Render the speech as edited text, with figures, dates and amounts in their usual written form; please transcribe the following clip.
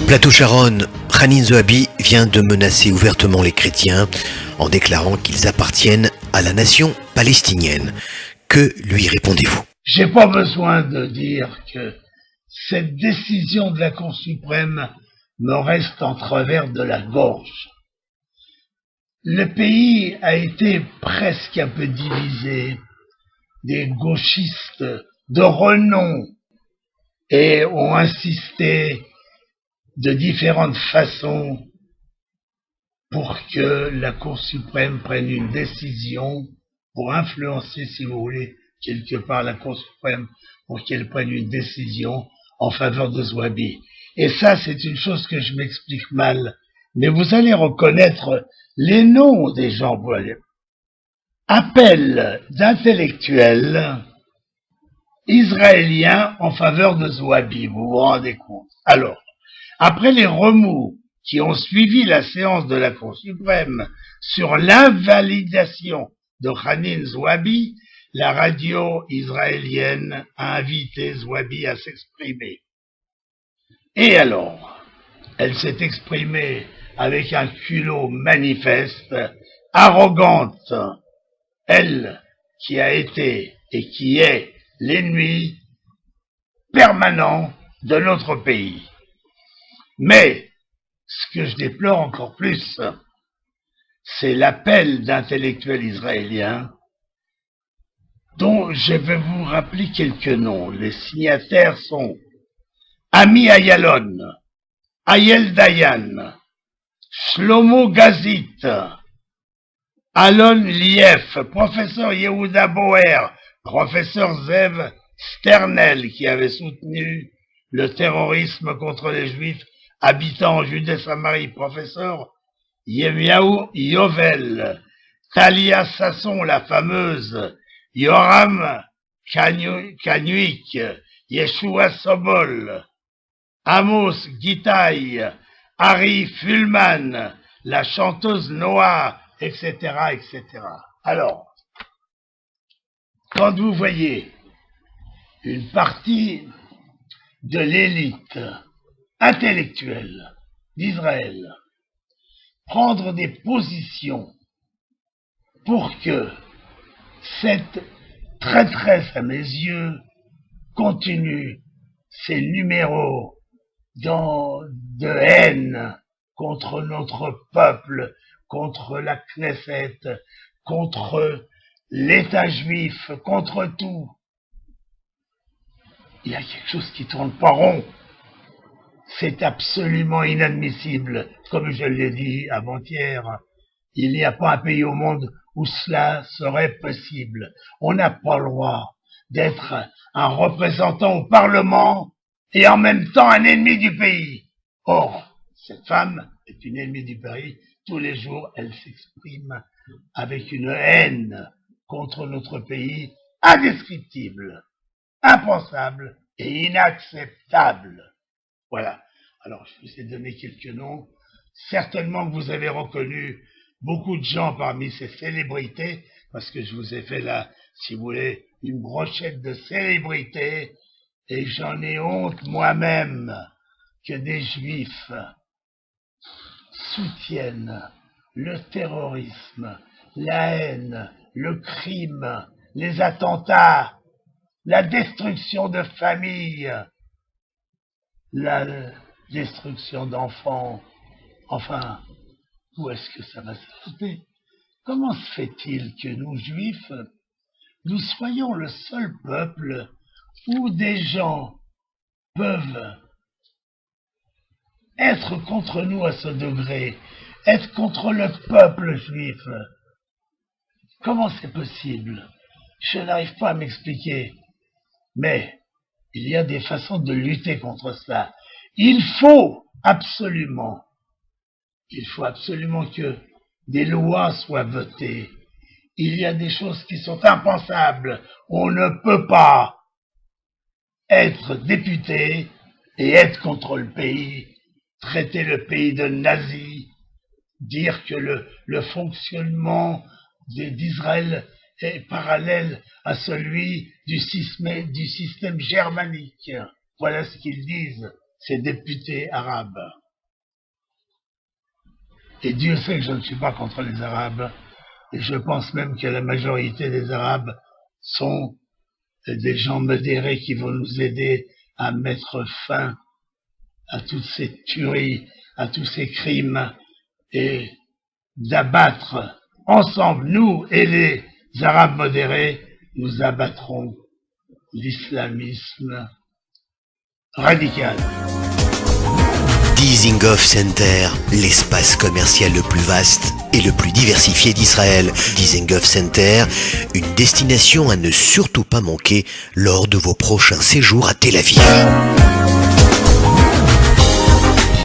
Plateau Charonne, Hanin Zohabi vient de menacer ouvertement les chrétiens en déclarant qu'ils appartiennent à la nation palestinienne. Que lui répondez-vous? J'ai pas besoin de dire que cette décision de la Cour suprême me reste en travers de la gorge. Le pays a été presque un peu divisé. Des gauchistes de renom et ont insisté de différentes façons pour que la Cour suprême prenne une décision, pour influencer, si vous voulez, quelque part la Cour suprême, pour qu'elle prenne une décision en faveur de Zohabi. Et ça, c'est une chose que je m'explique mal. Mais vous allez reconnaître les noms des gens. Appel d'intellectuels israéliens en faveur de Zohabi, vous vous rendez compte? Alors, après les remous qui ont suivi la séance de la Cour suprême sur l'invalidation de Hanin Zohabi, la radio israélienne a invité Zohabi à s'exprimer. Et alors, elle s'est exprimée avec un culot manifeste, arrogante, elle qui a été et qui est l'ennemi permanent de notre pays. Mais, ce que je déplore encore plus, c'est l'appel d'intellectuels israéliens dont je vais vous rappeler quelques noms. Les signataires sont Ami Ayalon, Ayel Dayan, Shlomo Gazit, Alon Lief, professeur Yehuda Boer, professeur Zev Sternel, qui avait soutenu le terrorisme contre les Juifs habitant en Judée-Samarie, professeur Yemiaou Yovel, Talia Sasson, la fameuse, Yoram Kanuik, Yeshua Sobol, Amos Gitaï, Harry Fullman, la chanteuse Noah, etc., etc. Alors, quand vous voyez une partie de l'élite intellectuelle d'Israël prendre des positions pour que cette traîtresse à mes yeux continue ses numéros de haine contre notre peuple, contre la Knesset, contre l'État juif, contre tout. Il y a quelque chose qui tourne pas rond. C'est absolument inadmissible. Comme je l'ai dit avant-hier, il n'y a pas un pays au monde où cela serait possible. On n'a pas le droit d'être un représentant au Parlement et en même temps un ennemi du pays. Or, cette femme est une ennemie du pays. Tous les jours, elle s'exprime avec une haine contre notre pays indescriptible, impensable et inacceptable. Voilà. Alors, je vous ai donné quelques noms. Certainement que vous avez reconnu beaucoup de gens parmi ces célébrités, parce que je vous ai fait là, si vous voulez, une brochette de célébrités, et j'en ai honte moi-même que des juifs soutiennent le terrorisme, la haine, le crime, les attentats, la destruction de familles, la destruction d'enfants. Enfin, où est-ce que ça va s'arrêter? Comment se fait-il que nous, juifs, nous soyons le seul peuple où des gens peuvent être contre nous à ce degré, être contre le peuple juif? Comment c'est possible? Je n'arrive pas à m'expliquer. Mais il y a des façons de lutter contre cela. Il faut absolument que des lois soient votées. Il y a des choses qui sont impensables. On ne peut pas être député et être contre le pays, traiter le pays de nazi, dire que le fonctionnement d'Israël est parallèle à celui du système germanique. Voilà ce qu'ils disent, ces députés arabes. Et Dieu sait que je ne suis pas contre les Arabes, et je pense même que la majorité des Arabes sont des gens modérés qui vont nous aider à mettre fin à toutes ces tueries, à tous ces crimes, et d'abattre ensemble, nous et les Arabes modérés, nous abattrons l'islamisme radical. Dizengoff Center, l'espace commercial le plus vaste et le plus diversifié d'Israël. Dizengoff Center, une destination à ne surtout pas manquer lors de vos prochains séjours à Tel Aviv.